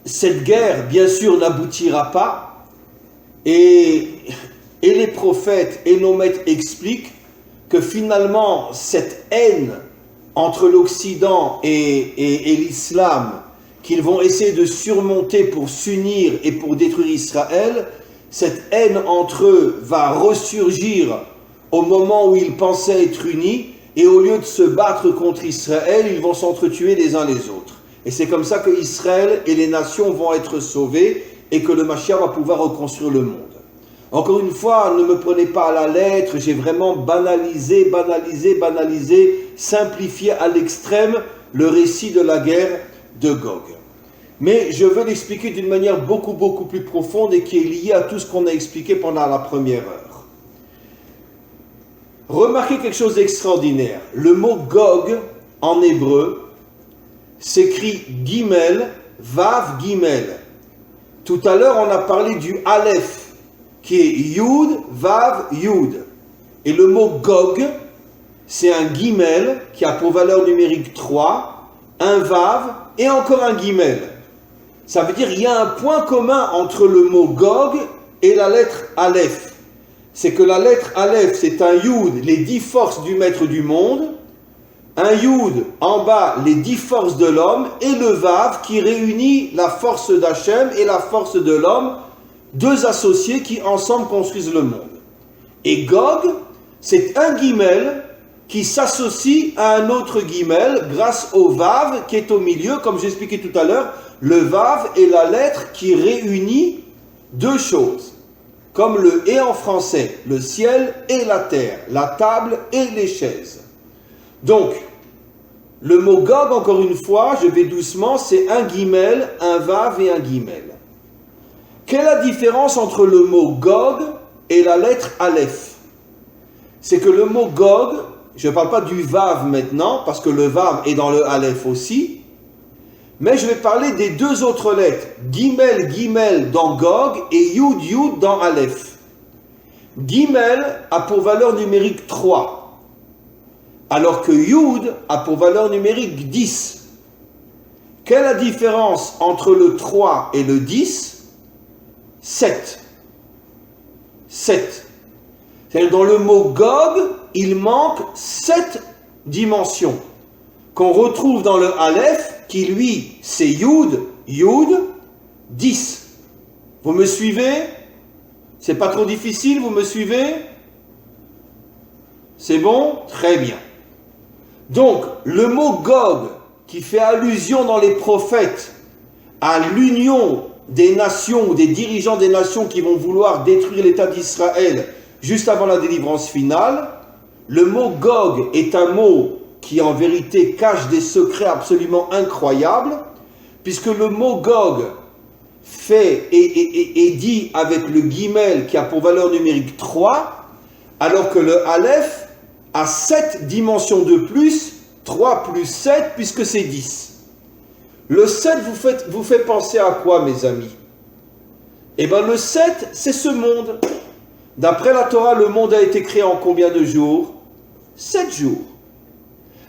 Cette guerre, bien sûr, n'aboutira pas, et les prophètes et nos maîtres expliquent que finalement, cette haine entre l'Occident et l'islam, qu'ils vont essayer de surmonter pour s'unir et pour détruire Israël, cette haine entre eux va ressurgir au moment où ils pensaient être unis, et au lieu de se battre contre Israël, ils vont s'entretuer les uns les autres. Et c'est comme ça que Israël et les nations vont être sauvés et que le Mashiach va pouvoir reconstruire le monde. Encore une fois, ne me prenez pas à la lettre, j'ai vraiment banalisé, simplifié à l'extrême le récit de la guerre de Gog. Mais je veux l'expliquer d'une manière beaucoup plus profonde et qui est liée à tout ce qu'on a expliqué pendant la première heure. Remarquez quelque chose d'extraordinaire. Le mot Gog, en hébreu, s'écrit Gimel, Vav, Gimel. Tout à l'heure, on a parlé du Aleph, qui est Yud, Vav, Yud. Et le mot Gog, c'est un Gimel qui a pour valeur numérique 3, un Vav et encore un Gimel. Ça veut dire qu'il y a un point commun entre le mot Gog et la lettre Aleph. C'est que la lettre Aleph, c'est un Yud, les 10 forces du maître du monde, un Yud en bas, les 10 forces de l'homme, et le Vav qui réunit la force d'Hachem et la force de l'homme, deux associés qui ensemble construisent le monde. Et Gog, c'est un Gimel qui s'associe à un autre Gimel grâce au Vav qui est au milieu, comme j'expliquais tout à l'heure. Le Vav est la lettre qui réunit deux choses, comme le et en français, le ciel et la terre, la table et les chaises. Donc, le mot Gog, encore une fois, je vais doucement, c'est un Gimel, un Vav et un Gimel. Quelle est la différence entre le mot Gog et la lettre Aleph? C'est que le mot Gog, je ne parle pas du Vav maintenant, parce que le Vav est dans le Aleph aussi, mais je vais parler des deux autres lettres, Gimel, Gimel dans Gog et Yud, Yud dans Aleph. Gimel a pour valeur numérique 3, alors que Yud a pour valeur numérique 10. Quelle est la différence entre le 3 et le 10? 7. 7. C'est-à-dire dans le mot Gog, il manque 7 dimensions qu'on retrouve dans le Aleph, qui lui, c'est Yud, Yud, 10. Vous me suivez? C'est pas trop difficile, vous me suivez? C'est bon? Très bien. Donc, le mot Gog, qui fait allusion dans les prophètes à l'union des nations ou des dirigeants des nations qui vont vouloir détruire l'État d'Israël juste avant la délivrance finale, le mot Gog est un mot qui en vérité cache des secrets absolument incroyables, puisque le mot Gog fait et dit avec le Gimel qui a pour valeur numérique 3, alors que le Aleph a 7 dimensions de plus, 3 plus 7, puisque c'est 10. Le 7 vous fait penser à quoi, mes amis? Eh bien, le 7, c'est ce monde. D'après la Torah, le monde a été créé en combien de jours? 7 jours.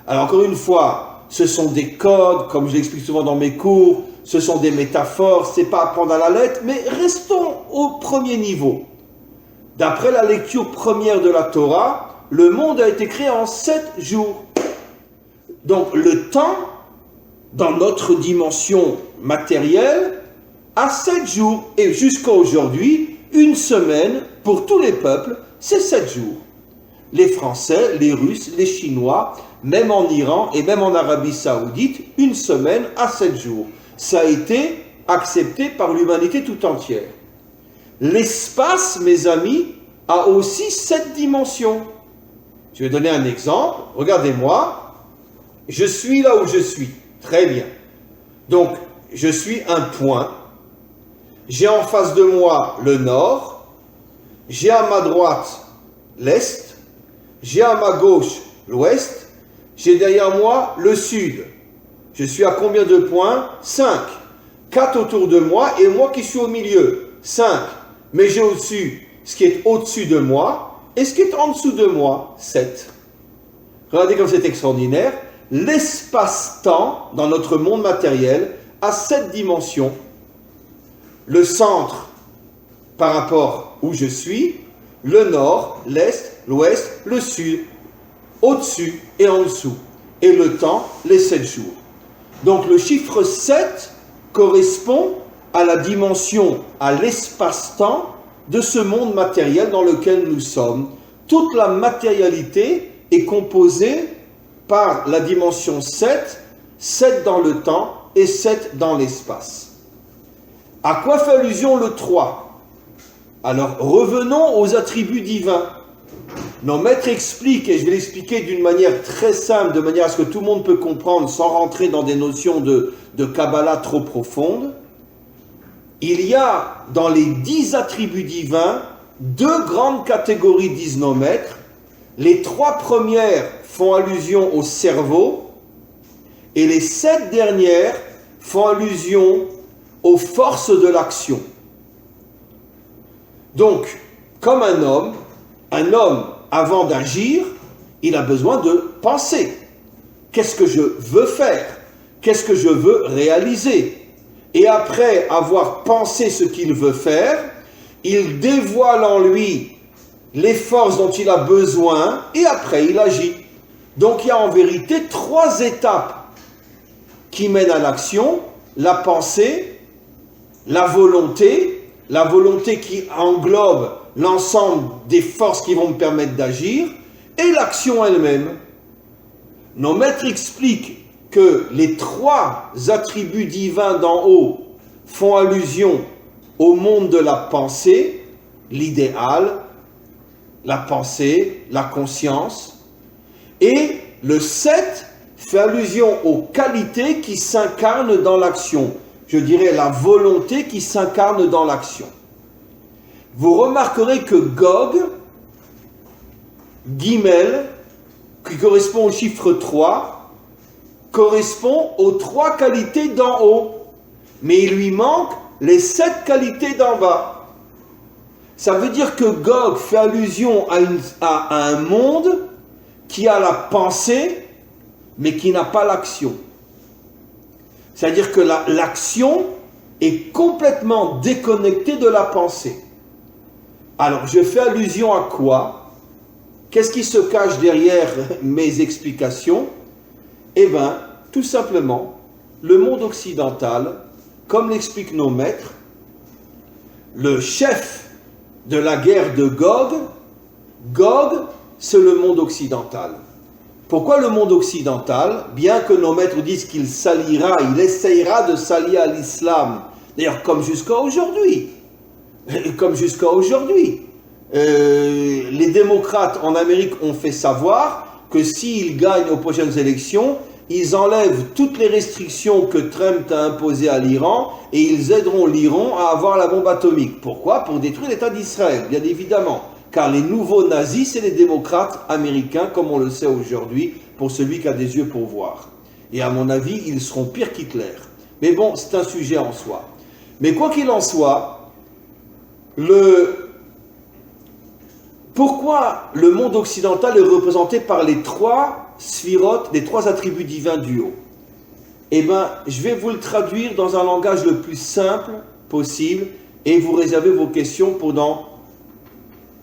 Alors, encore une fois, ce sont des codes, comme je l'explique souvent dans mes cours, ce sont des métaphores, c'est pas à prendre à la lettre, mais restons au premier niveau. D'après la lecture première de la Torah, le monde a été créé en 7 jours. Donc, le temps, dans notre dimension matérielle, à 7 jours. Et jusqu'à aujourd'hui, une semaine, pour tous les peuples, c'est 7 jours. Les Français, les Russes, les Chinois, même en Iran et même en Arabie Saoudite, une semaine à 7 jours. Ça a été accepté par l'humanité tout entière. L'espace, mes amis, a aussi 7 dimensions. Je vais donner un exemple. Regardez-moi. Je suis là où je suis. Très bien. Donc, je suis un point. J'ai en face de moi le nord. J'ai à ma droite l'est. J'ai à ma gauche l'ouest. J'ai derrière moi le sud. Je suis à combien de points? 5. 4 autour de moi et moi qui suis au milieu. 5. Mais j'ai au-dessus ce qui est au-dessus de moi et ce qui est en dessous de moi. 7. Regardez comme c'est extraordinaire. l'espace-temps dans notre monde matériel a 7 dimensions. Le centre par rapport où je suis, le nord, l'est, l'ouest, le sud, au-dessus et en dessous. Et le temps, les 7 jours. Donc le chiffre 7 correspond à la dimension, à l'espace-temps de ce monde matériel dans lequel nous sommes. Toute la matérialité est composée par la dimension 7, 7 dans le temps et 7 dans l'espace. À quoi fait allusion le 3? Alors revenons aux attributs divins. Nos maîtres expliquent, et je vais l'expliquer d'une manière très simple, de manière à ce que tout le monde peut comprendre sans rentrer dans des notions de Kabbalah trop profondes. Il y a dans les 10 attributs divins 2 grandes catégories, disent nos maîtres. Les 3 premières font allusion au cerveau et les 7 dernières font allusion aux forces de l'action. Donc, comme un homme, avant d'agir, il a besoin de penser. Qu'est-ce que je veux faire? Qu'est-ce que je veux réaliser? Et après avoir pensé ce qu'il veut faire, il dévoile en lui les forces dont il a besoin et après il agit. Donc il y a en vérité 3 étapes qui mènent à l'action: la pensée, la volonté qui englobe l'ensemble des forces qui vont me permettre d'agir, et l'action elle-même. Nos maîtres expliquent que les 3 attributs divins d'en haut font allusion au monde de la pensée, l'idéal, la pensée, la conscience, et le 7 fait allusion aux qualités qui s'incarnent dans l'action. Je dirais la volonté qui s'incarne dans l'action. Vous remarquerez que Gog, Gimel, qui correspond au chiffre 3, correspond aux 3 qualités d'en haut, mais il lui manque les 7 qualités d'en bas. Ça veut dire que Gog fait allusion à un monde qui a la pensée, mais qui n'a pas l'action. C'est-à-dire que l'action est complètement déconnectée de la pensée. Alors, je fais allusion à quoi? Qu'est-ce qui se cache derrière mes explications? Eh bien, tout simplement, le monde occidental, comme l'expliquent nos maîtres, le chef de la guerre de Gog, c'est le monde occidental. Pourquoi le monde occidental? Bien que nos maîtres disent qu'il s'alliera, il essayera de s'allier à l'islam, d'ailleurs comme jusqu'à aujourd'hui. Les démocrates en Amérique ont fait savoir que s'ils gagnent aux prochaines élections, ils enlèvent toutes les restrictions que Trump a imposées à l'Iran et ils aideront l'Iran à avoir la bombe atomique. Pourquoi? Pour détruire l'État d'Israël, bien évidemment. Car les nouveaux nazis, c'est les démocrates américains, comme on le sait aujourd'hui, pour celui qui a des yeux pour voir. Et à mon avis, ils seront pires qu'Hitler. Mais bon, c'est un sujet en soi. Mais quoi qu'il en soit, pourquoi le monde occidental est représenté par les 3 sphirotes, les 3 attributs divins du haut? Eh bien, je vais vous le traduire dans un langage le plus simple possible et vous réservez vos questions pour dans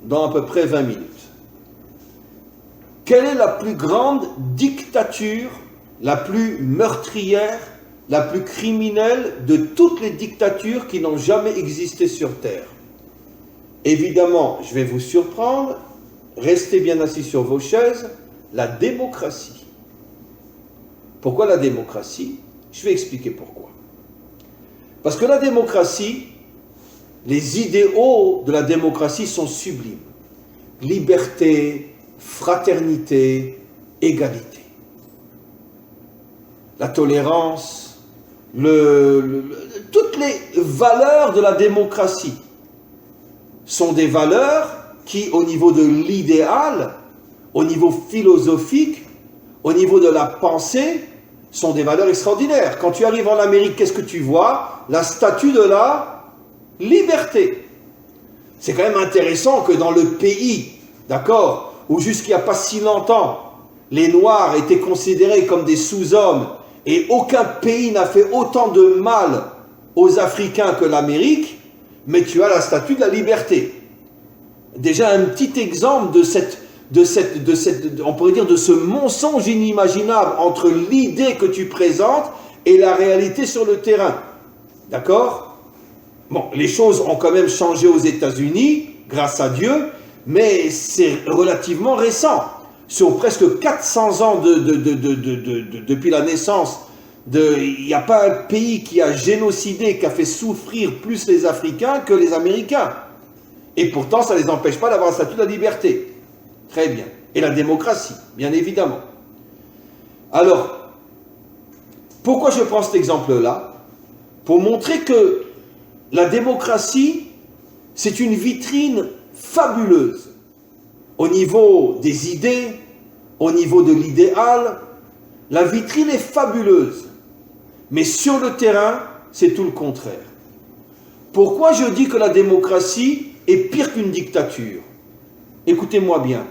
à peu près 20 minutes. Quelle est la plus grande dictature, la plus meurtrière, la plus criminelle de toutes les dictatures qui n'ont jamais existé sur Terre? Évidemment, je vais vous surprendre, restez bien assis sur vos chaises, la démocratie. Pourquoi la démocratie? Je vais expliquer pourquoi. Parce que la démocratie, les idéaux de la démocratie sont sublimes. Liberté, fraternité, égalité. La tolérance, toutes les valeurs de la démocratie sont des valeurs qui, au niveau de l'idéal, au niveau philosophique, au niveau de la pensée, sont des valeurs extraordinaires. Quand tu arrives en Amérique, qu'est-ce que tu vois? La statue de la liberté. C'est quand même intéressant que dans le pays, d'accord, où jusqu'il n'y a pas si longtemps, les Noirs étaient considérés comme des sous-hommes et aucun pays n'a fait autant de mal aux Africains que l'Amérique, mais tu as la statue de la liberté. Déjà un petit exemple on pourrait dire de ce mensonge inimaginable entre l'idée que tu présentes et la réalité sur le terrain. D'accord? Bon, les choses ont quand même changé aux États-Unis, grâce à Dieu, mais c'est relativement récent. Sur presque 400 ans depuis la naissance, il n'y a pas un pays qui a génocidé, qui a fait souffrir plus les Africains que les Américains. Et pourtant, ça ne les empêche pas d'avoir la statue de la liberté. Très bien. Et la démocratie, bien évidemment. Alors, pourquoi je prends cet exemple-là? Pour montrer que la démocratie, c'est une vitrine fabuleuse au niveau des idées, au niveau de l'idéal. La vitrine est fabuleuse, mais sur le terrain, c'est tout le contraire. Pourquoi je dis que la démocratie est pire qu'une dictature? Écoutez-moi bien.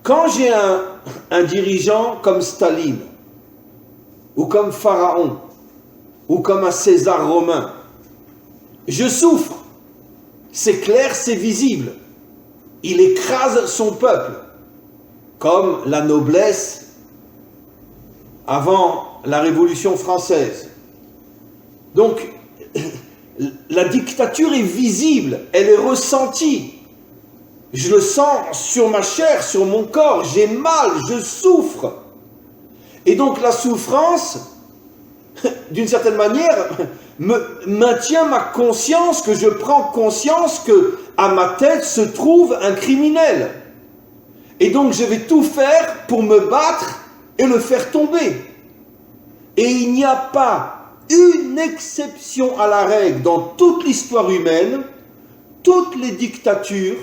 Quand j'ai un dirigeant comme Staline, ou comme Pharaon, ou comme un César romain, je souffre. C'est clair, c'est visible. Il écrase son peuple, comme la noblesse avant la Révolution française. Donc, la dictature est visible, elle est ressentie. Je le sens sur ma chair, sur mon corps, j'ai mal, je souffre. Et donc la souffrance, d'une certaine manière, maintient ma conscience, que je prends conscience que à ma tête se trouve un criminel. Et donc je vais tout faire pour me battre et le faire tomber. Et il n'y a pas une exception à la règle dans toute l'histoire humaine. Toutes les dictatures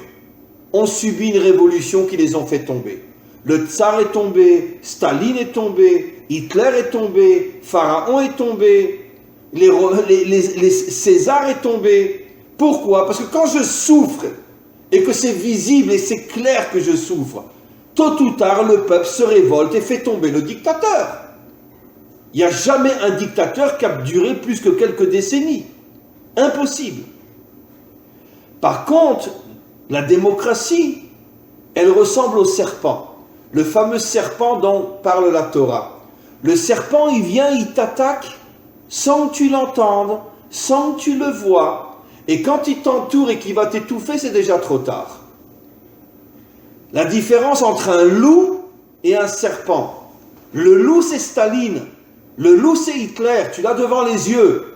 ont subi une révolution qui les ont fait tomber. Le tsar est tombé, Staline est tombé, Hitler est tombé, Pharaon est tombé, les César est tombé. Pourquoi? Parce que quand je souffre et que c'est visible et c'est clair que je souffre, tôt ou tard le peuple se révolte et fait tomber le dictateur. Il n'y a jamais un dictateur qui a duré plus que quelques décennies. Impossible. Par contre, la démocratie, elle ressemble au serpent. Le fameux serpent dont parle la Torah. Le serpent, il vient, il t'attaque sans que tu l'entendes, sans que tu le vois. Et quand il t'entoure et qu'il va t'étouffer, c'est déjà trop tard. La différence entre un loup et un serpent. Le loup, c'est Staline. Le loup, c'est Hitler. Tu l'as devant les yeux.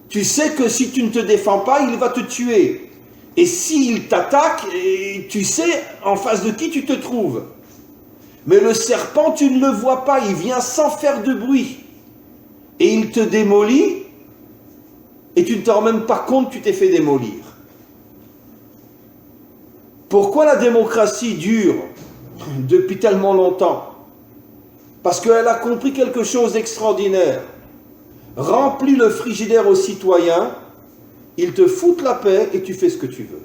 Tu sais que si tu ne te défends pas, il va te tuer. Et s'il t'attaque, tu sais en face de qui tu te trouves. Mais le serpent, tu ne le vois pas, il vient sans faire de bruit. Et il te démolit, et tu ne te rends même pas compte que tu t'es fait démolir. Pourquoi la démocratie dure depuis tellement longtemps? Parce qu'elle a compris quelque chose d'extraordinaire. Remplis le frigidaire aux citoyens, ils te foutent la paix et tu fais ce que tu veux.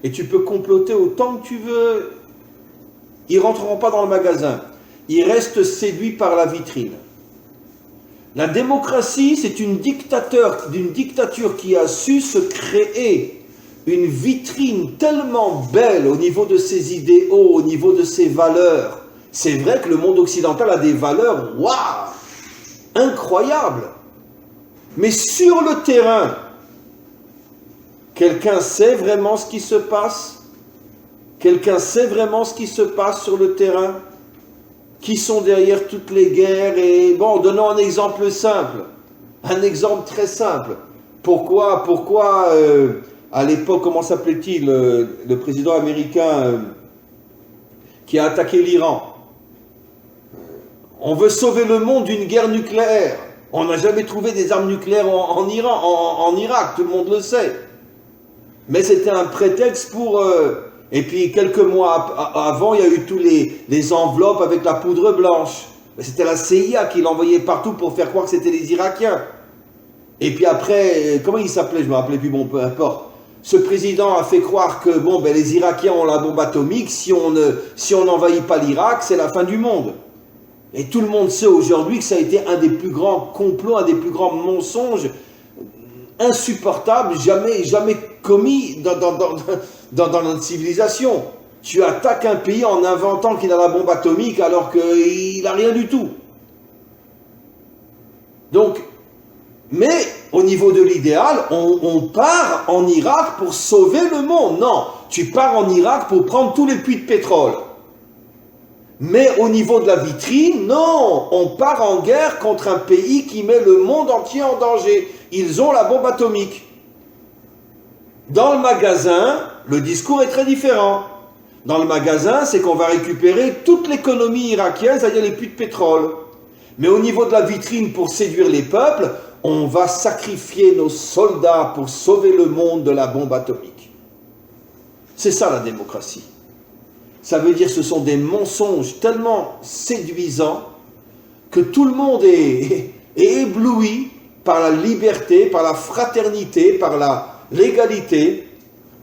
Et tu peux comploter autant que tu veux. Ils ne rentreront pas dans le magasin. Ils restent séduits par la vitrine. La démocratie, c'est une dictature qui a su se créer une vitrine tellement belle au niveau de ses idéaux, au niveau de ses valeurs. C'est vrai que le monde occidental a des valeurs, waouh, incroyables. Mais sur le terrain, quelqu'un sait vraiment ce qui se passe? Quelqu'un sait vraiment ce qui se passe sur le terrain? Qui sont derrière toutes les guerres? Et bon, donnons un exemple simple. Un exemple très simple. Pourquoi à l'époque, comment s'appelait-il, le président américain qui a attaqué l'Iran? On veut sauver le monde d'une guerre nucléaire. On n'a jamais trouvé des armes nucléaires en Irak, tout le monde le sait. Mais c'était un prétexte pour... Et puis quelques mois avant, il y a eu tous les enveloppes avec la poudre blanche. C'était la CIA qui l'envoyait partout pour faire croire que c'était les Irakiens. Et puis après, comment il s'appelait? Je ne me rappelais plus, bon, peu importe. ce président a fait croire que bon, ben, les Irakiens ont la bombe atomique, si on n'envahit pas l'Irak, c'est la fin du monde. Et tout le monde sait aujourd'hui que ça a été un des plus grands complots, un des plus grands mensonges insupportables jamais commis dans notre civilisation. Tu attaques un pays en inventant qu'il a la bombe atomique alors qu'il n'a rien du tout. Donc, mais au niveau de l'idéal, on part en Irak pour sauver le monde. Non, tu pars en Irak pour prendre tous les puits de pétrole. Mais au niveau de la vitrine, non, on part en guerre contre un pays qui met le monde entier en danger. Ils ont la bombe atomique. Dans le magasin, le discours est très différent. Dans le magasin, c'est qu'on va récupérer toute l'économie irakienne, c'est-à-dire les puits de pétrole. Mais au niveau de la vitrine, pour séduire les peuples, on va sacrifier nos soldats pour sauver le monde de la bombe atomique. C'est ça la démocratie. Ça veut dire que ce sont des mensonges tellement séduisants que tout le monde est ébloui par la liberté, par la fraternité, par la l'égalité,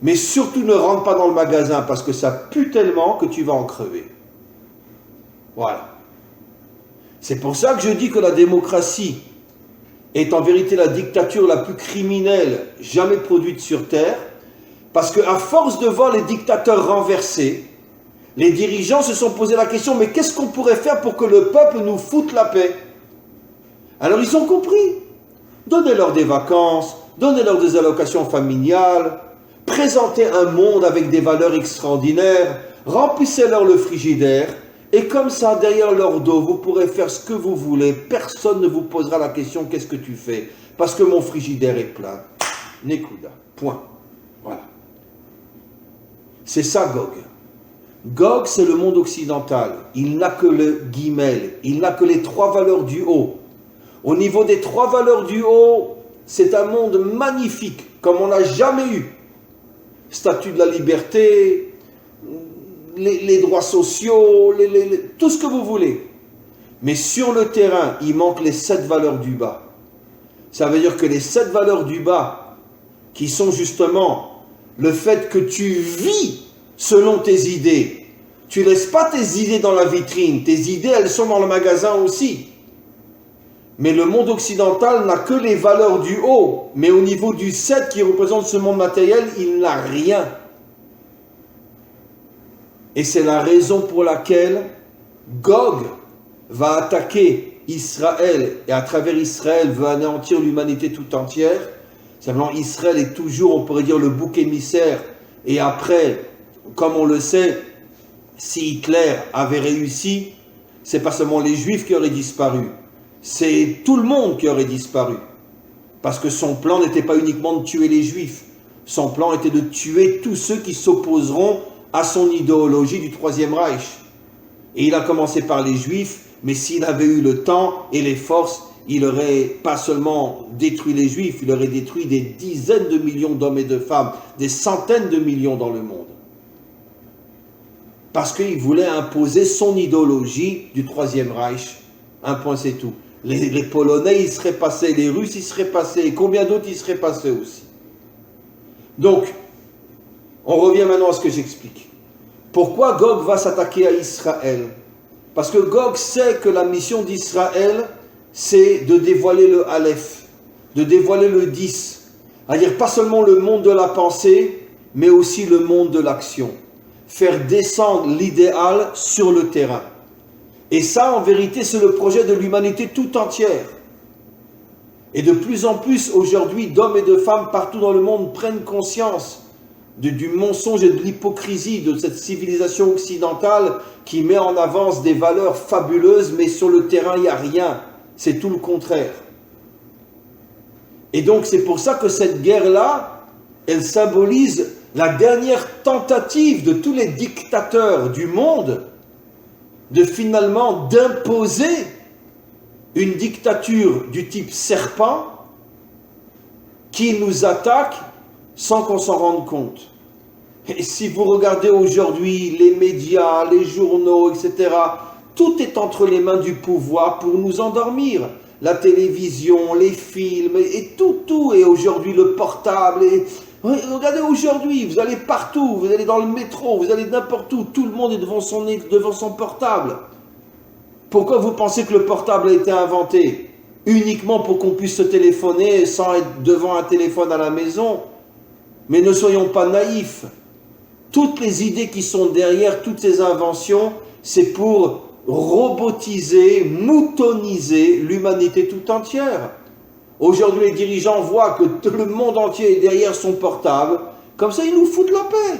mais surtout ne rentre pas dans le magasin parce que ça pue tellement que tu vas en crever. Voilà. C'est pour ça que je dis que la démocratie est en vérité la dictature la plus criminelle jamais produite sur Terre, parce qu'à force de voir les dictateurs renversés, les dirigeants se sont posé la question, mais qu'est-ce qu'on pourrait faire pour que le peuple nous foute la paix? Alors ils ont compris. Donnez-leur des vacances, donnez-leur des allocations familiales, présentez un monde avec des valeurs extraordinaires, remplissez-leur le frigidaire, et comme ça, derrière leur dos, vous pourrez faire ce que vous voulez, personne ne vous posera la question, qu'est-ce que tu fais? Parce que mon frigidaire est plein. Nekuda. Point. Voilà. C'est ça, Gog. Gog, c'est le monde occidental. Il n'a que le guimel. Il n'a que les 3 valeurs du haut. Au niveau des 3 valeurs du haut, c'est un monde magnifique, comme on n'a jamais eu. Statut de la liberté, les droits sociaux, tout ce que vous voulez. Mais sur le terrain, il manque les 7 valeurs du bas. Ça veut dire que les 7 valeurs du bas, qui sont justement le fait que tu vis selon tes idées. Tu ne laisses pas tes idées dans la vitrine. Tes idées, elles sont dans le magasin aussi. Mais le monde occidental n'a que les valeurs du haut. Mais au niveau du 7 qui représente ce monde matériel, il n'a rien. Et c'est la raison pour laquelle Gog va attaquer Israël et à travers Israël veut anéantir l'humanité tout entière. Simplement, Israël est toujours, on pourrait dire, le bouc émissaire. Et après, comme on le sait, si Hitler avait réussi, c'est pas seulement les Juifs qui auraient disparu, c'est tout le monde qui aurait disparu. Parce que son plan n'était pas uniquement de tuer les Juifs, son plan était de tuer tous ceux qui s'opposeront à son idéologie du Troisième Reich. Et il a commencé par les Juifs, mais s'il avait eu le temps et les forces, il aurait pas seulement détruit les Juifs, il aurait détruit des dizaines de millions d'hommes et de femmes, des centaines de millions dans le monde. Parce qu'il voulait imposer son idéologie du Troisième Reich. Un point, c'est tout. Les Polonais, ils seraient passés, les Russes, ils seraient passés, et combien d'autres, ils seraient passés aussi. Donc, on revient maintenant à ce que j'explique. Pourquoi Gog va s'attaquer à Israël? Parce que Gog sait que la mission d'Israël, c'est de dévoiler le Aleph, de dévoiler le 10, c'est-à-dire pas seulement le monde de la pensée, mais aussi le monde de l'action. Faire descendre l'idéal sur le terrain. Et ça, en vérité, c'est le projet de l'humanité tout entière. Et de plus en plus, aujourd'hui, d'hommes et de femmes partout dans le monde prennent conscience du mensonge et de l'hypocrisie de cette civilisation occidentale qui met en avance des valeurs fabuleuses, mais sur le terrain, il n'y a rien. C'est tout le contraire. Et donc, c'est pour ça que cette guerre-là, elle symbolise la dernière tentative de tous les dictateurs du monde de finalement d'imposer une dictature du type serpent qui nous attaque sans qu'on s'en rende compte. Et si vous regardez aujourd'hui les médias, les journaux, etc., tout est entre les mains du pouvoir pour nous endormir. La télévision, les films, et tout, et aujourd'hui le portable, et Regardez aujourd'hui, vous allez partout, vous allez dans le métro, vous allez n'importe où, tout le monde est devant son portable. Pourquoi vous pensez que le portable a été inventé? Uniquement pour qu'on puisse se téléphoner sans être devant un téléphone à la maison? Mais ne soyons pas naïfs. Toutes les idées qui sont derrière toutes ces inventions, c'est pour robotiser, moutoniser l'humanité tout entière. Aujourd'hui, les dirigeants voient que tout le monde entier est derrière son portable. Comme ça, ils nous foutent la paix.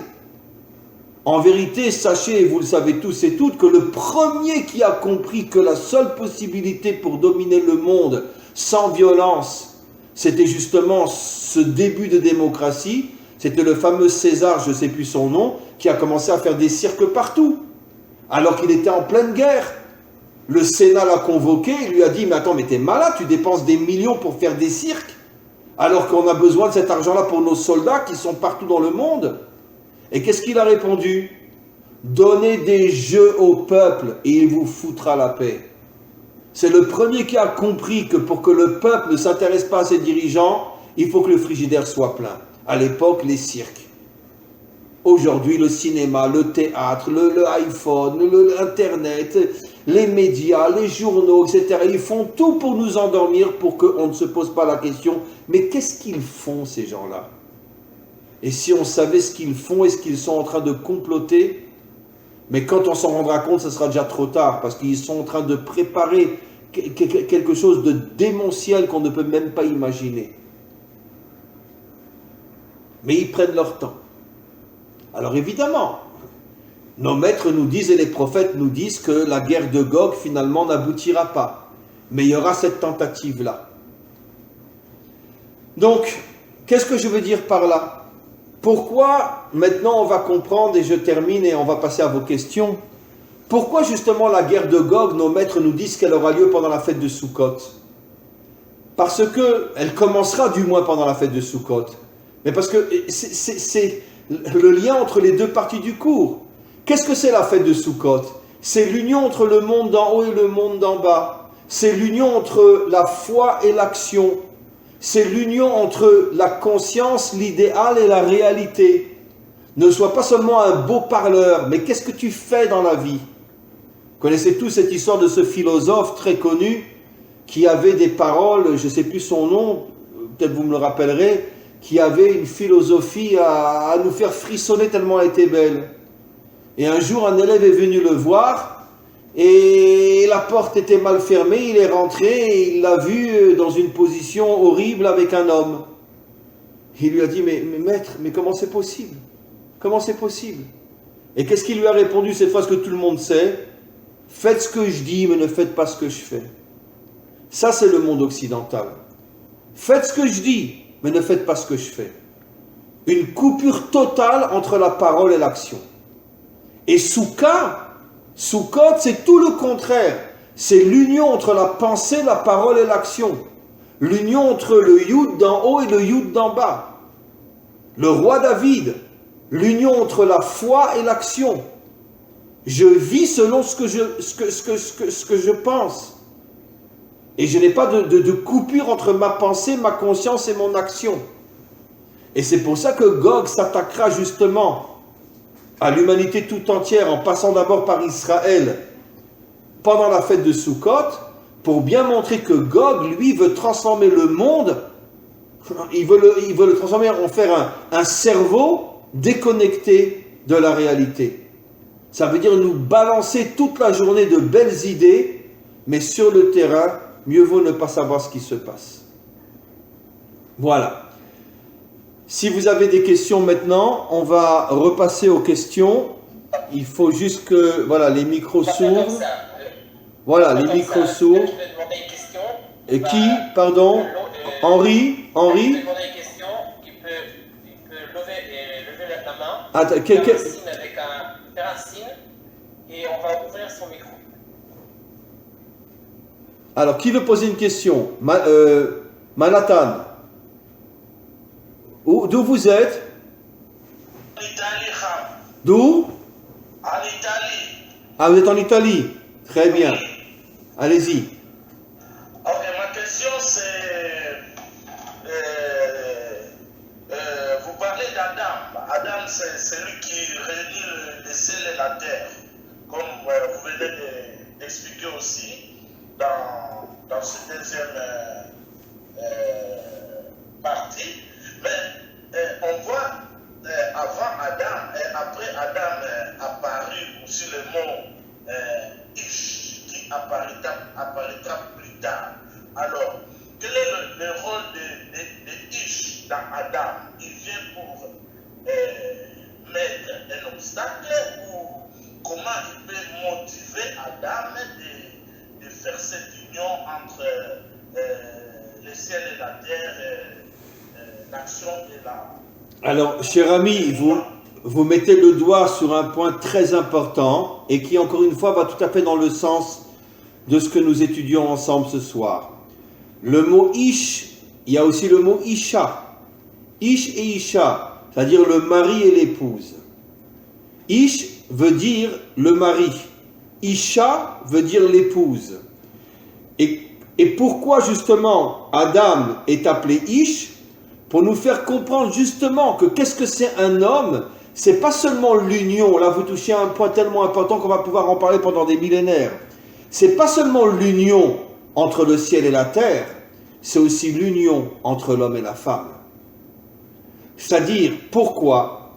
En vérité, sachez, vous le savez tous et toutes, que le premier qui a compris que la seule possibilité pour dominer le monde sans violence, c'était justement ce début de démocratie, c'était le fameux César, je ne sais plus son nom, qui a commencé à faire des cirques partout, alors qu'il était en pleine guerre. Le Sénat l'a convoqué, il lui a dit « Mais attends, mais t'es malade, tu dépenses des millions pour faire des cirques, alors qu'on a besoin de cet argent-là pour nos soldats qui sont partout dans le monde. » Et qu'est-ce qu'il a répondu? « Donnez des jeux au peuple et il vous foutra la paix. » C'est le premier qui a compris que pour que le peuple ne s'intéresse pas à ses dirigeants, il faut que le frigidaire soit plein. À l'époque, les cirques. Aujourd'hui, le cinéma, le théâtre, le iPhone, l'Internet, les médias, les journaux, etc. Ils font tout pour nous endormir, pour qu'on ne se pose pas la question, mais qu'est-ce qu'ils font ces gens-là? Et si on savait ce qu'ils font et ce qu'ils sont en train de comploter, mais quand on s'en rendra compte, ce sera déjà trop tard, parce qu'ils sont en train de préparer quelque chose de démentiel qu'on ne peut même pas imaginer. Mais ils prennent leur temps. Alors évidemment, nos maîtres nous disent et les prophètes nous disent que la guerre de Gog finalement n'aboutira pas. Mais il y aura cette tentative-là. Donc, qu'est-ce que je veux dire par là? Pourquoi, maintenant on va comprendre, et je termine et on va passer à vos questions, pourquoi justement la guerre de Gog, nos maîtres nous disent qu'elle aura lieu pendant la fête de Sukkot? Parce qu'elle commencera du moins pendant la fête de Sukkot. Mais parce que c'est le lien entre les deux parties du cours. Qu'est-ce que c'est la fête de Sukkot? C'est l'union entre le monde d'en haut et le monde d'en bas. C'est l'union entre la foi et l'action. C'est l'union entre la conscience, l'idéal et la réalité. Ne sois pas seulement un beau parleur, mais qu'est-ce que tu fais dans la vie? Vous connaissez tous cette histoire de ce philosophe très connu qui avait des paroles, je ne sais plus son nom, peut-être vous me le rappellerez, qui avait une philosophie à nous faire frissonner tellement elle était belle. Et un jour, un élève est venu le voir, et la porte était mal fermée, il est rentré, et il l'a vu dans une position horrible avec un homme. Il lui a dit, mais maître, mais comment c'est possible? Comment c'est possible? Et qu'est-ce qu'il lui a répondu cette fois, ce que tout le monde sait? Faites ce que je dis, mais ne faites pas ce que je fais. Ça, c'est le monde occidental. Faites ce que je dis, mais ne faites pas ce que je fais. Une coupure totale entre la parole et l'action. Et Sukkot, c'est tout le contraire. C'est l'union entre la pensée, la parole et l'action. L'union entre le Yud d'en haut et le Yud d'en bas. Le roi David, l'union entre la foi et l'action. Je vis selon ce que je pense. Et je n'ai pas de coupure entre ma pensée, ma conscience et mon action. Et c'est pour ça que Gog s'attaquera justement à l'humanité tout entière en passant d'abord par Israël pendant la fête de Sukkot pour bien montrer que Gog, lui, veut transformer le monde, il veut le transformer, en faire un cerveau déconnecté de la réalité. Ça veut dire nous balancer toute la journée de belles idées, mais sur le terrain, mieux vaut ne pas savoir ce qui se passe. Voilà. Si vous avez des questions maintenant, on va repasser aux questions. Il faut juste que, voilà, les micros s'ouvrent. Voilà, les micros s'ouvrent. Et qui, pardon, Henri. Je vais demander une question, il peut lever la main. Attends, Racine avec un racine, et on va ouvrir son micro. Alors, qui veut poser une question? Manhattan. D'où vous êtes? En Italie. D'où? En Italie. Ah, vous êtes en Italie. Très bien. Allez-y. Ok, ma question c'est, vous parlez Adam, c'est celui qui réunit le ciel et la terre, comme vous venez d'expliquer aussi dans cette deuxième partie. Mais on voit avant Adam et après Adam apparu aussi le mot Ish qui apparaîtra plus tard. Alors, quel est le rôle de Ish dans Adam? Il vient pour mettre un obstacle ou comment il peut motiver Adam de faire cette union entre le ciel et la terre, l'action et la... Alors, cher ami, vous mettez le doigt sur un point très important et qui, encore une fois, va tout à fait dans le sens de ce que nous étudions ensemble ce soir. Le mot Ish, il y a aussi le mot Isha. Ish et Isha, c'est-à-dire le mari et l'épouse. Ish veut dire le mari. Isha veut dire l'épouse. Et pourquoi justement Adam est appelé Ish? Pour nous faire comprendre justement que qu'est-ce que c'est un homme? C'est pas seulement l'union. Là, vous touchez à un point tellement important qu'on va pouvoir en parler pendant des millénaires. C'est pas seulement l'union entre le ciel et la terre, c'est aussi l'union entre l'homme et la femme. C'est-à-dire, pourquoi?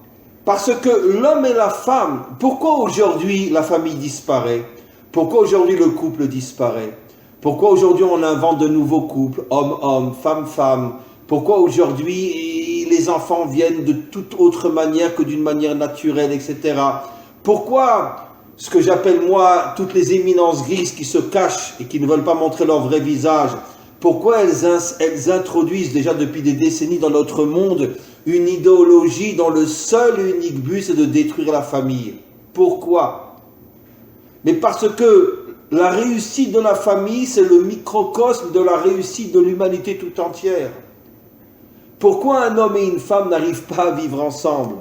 Parce que l'homme et la femme, pourquoi aujourd'hui la famille disparaît? Pourquoi aujourd'hui le couple disparaît? Pourquoi aujourd'hui on invente de nouveaux couples, homme-homme, femme-femme? Pourquoi aujourd'hui les enfants viennent de toute autre manière que d'une manière naturelle, etc. Pourquoi ce que j'appelle moi toutes les éminences grises qui se cachent et qui ne veulent pas montrer leur vrai visage, pourquoi elles introduisent déjà depuis des décennies dans notre monde une idéologie dont le seul et unique but c'est de détruire la famille? Pourquoi? Mais parce que la réussite de la famille c'est le microcosme de la réussite de l'humanité tout entière. Pourquoi un homme et une femme n'arrivent pas à vivre ensemble?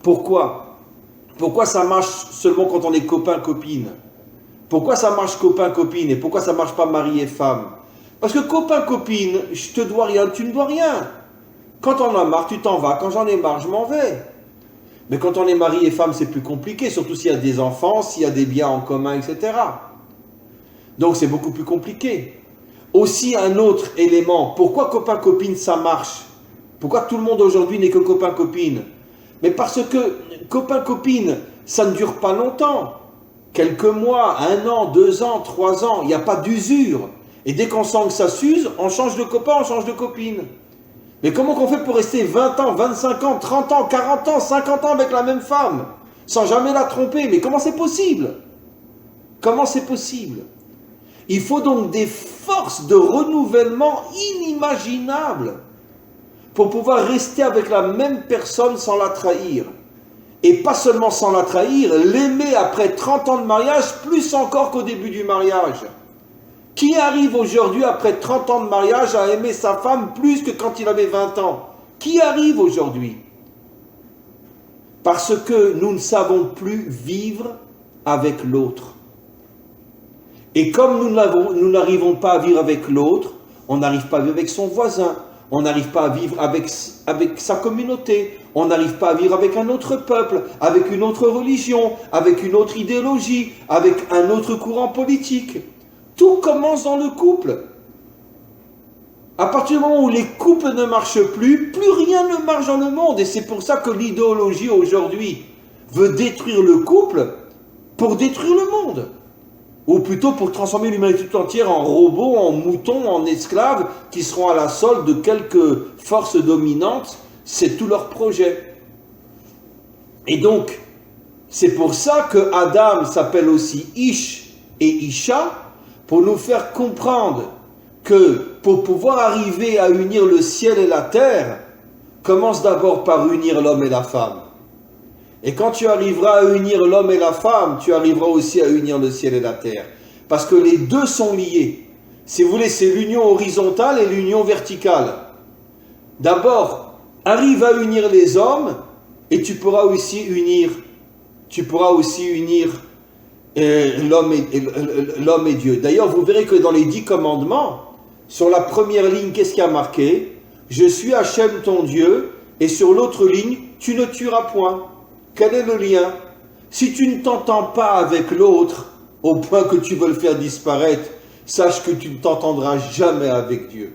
Pourquoi? Pourquoi ça marche seulement quand on est copain-copine? Pourquoi ça marche copain-copine et pourquoi ça marche pas mari et femme? Parce que copain-copine, je te dois rien, tu ne dois rien. Quand on a marre, tu t'en vas. Quand j'en ai marre, je m'en vais. Mais quand on est mari et femme, c'est plus compliqué, surtout s'il y a des enfants, s'il y a des biens en commun, etc. Donc c'est beaucoup plus compliqué. Aussi un autre élément, pourquoi copain-copine ça marche? Pourquoi tout le monde aujourd'hui n'est que copain-copine? Mais parce que copain-copine, ça ne dure pas longtemps. Quelques mois, 1 an, 2 ans, 3 ans, il n'y a pas d'usure. Et dès qu'on sent que ça s'use, on change de copain, on change de copine. Mais comment qu'on fait pour rester 20 ans, 25 ans, 30 ans, 40 ans, 50 ans avec la même femme, sans jamais la tromper? Mais comment c'est possible? Comment c'est possible? Il faut donc des forces de renouvellement inimaginables pour pouvoir rester avec la même personne sans la trahir. Et pas seulement sans la trahir, l'aimer après 30 ans de mariage, plus encore qu'au début du mariage. Qui arrive aujourd'hui, après 30 ans de mariage, à aimer sa femme plus que quand il avait 20 ans? Qui arrive aujourd'hui? Parce que nous ne savons plus vivre avec l'autre. Et comme nous n'arrivons pas à vivre avec l'autre, on n'arrive pas à vivre avec son voisin, on n'arrive pas à vivre avec sa communauté, on n'arrive pas à vivre avec un autre peuple, avec une autre religion, avec une autre idéologie, avec un autre courant politique. Tout commence dans le couple. À partir du moment où les couples ne marchent plus, plus rien ne marche dans le monde. Et c'est pour ça que l'idéologie aujourd'hui veut détruire le couple pour détruire le monde. Ou plutôt pour transformer l'humanité tout entière en robots, en moutons, en esclaves, qui seront à la solde de quelques forces dominantes. C'est tout leur projet. Et donc, c'est pour ça que Adam s'appelle aussi Ish et Isha, pour nous faire comprendre que pour pouvoir arriver à unir le ciel et la terre, commence d'abord par unir l'homme et la femme. Et quand tu arriveras à unir l'homme et la femme, tu arriveras aussi à unir le ciel et la terre. Parce que les deux sont liés. Si vous voulez, c'est l'union horizontale et l'union verticale. D'abord, arrive à unir les hommes et tu pourras aussi unir l'homme et Dieu. D'ailleurs, vous verrez que dans les 10 commandements, sur la première ligne, qu'est-ce qu'il y a marqué? Je suis Hachem ton Dieu Et sur l'autre ligne, tu ne tueras point. Quel est le lien? Si tu ne t'entends pas avec l'autre, au point que tu veux le faire disparaître, sache que tu ne t'entendras jamais avec Dieu.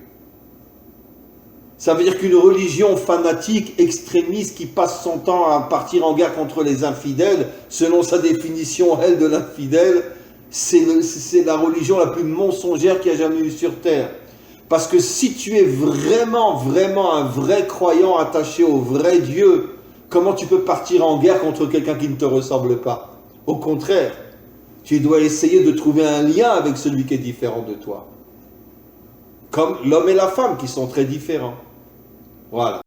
Ça veut dire qu'une religion fanatique, extrémiste, qui passe son temps à partir en guerre contre les infidèles, selon sa définition, elle, de l'infidèle, c'est la religion la plus mensongère qu'il y a jamais eu sur terre. Parce que si tu es vraiment, vraiment un vrai croyant attaché au vrai Dieu, comment tu peux partir en guerre contre quelqu'un qui ne te ressemble pas? Au contraire, tu dois essayer de trouver un lien avec celui qui est différent de toi. Comme l'homme et la femme qui sont très différents. Voilà.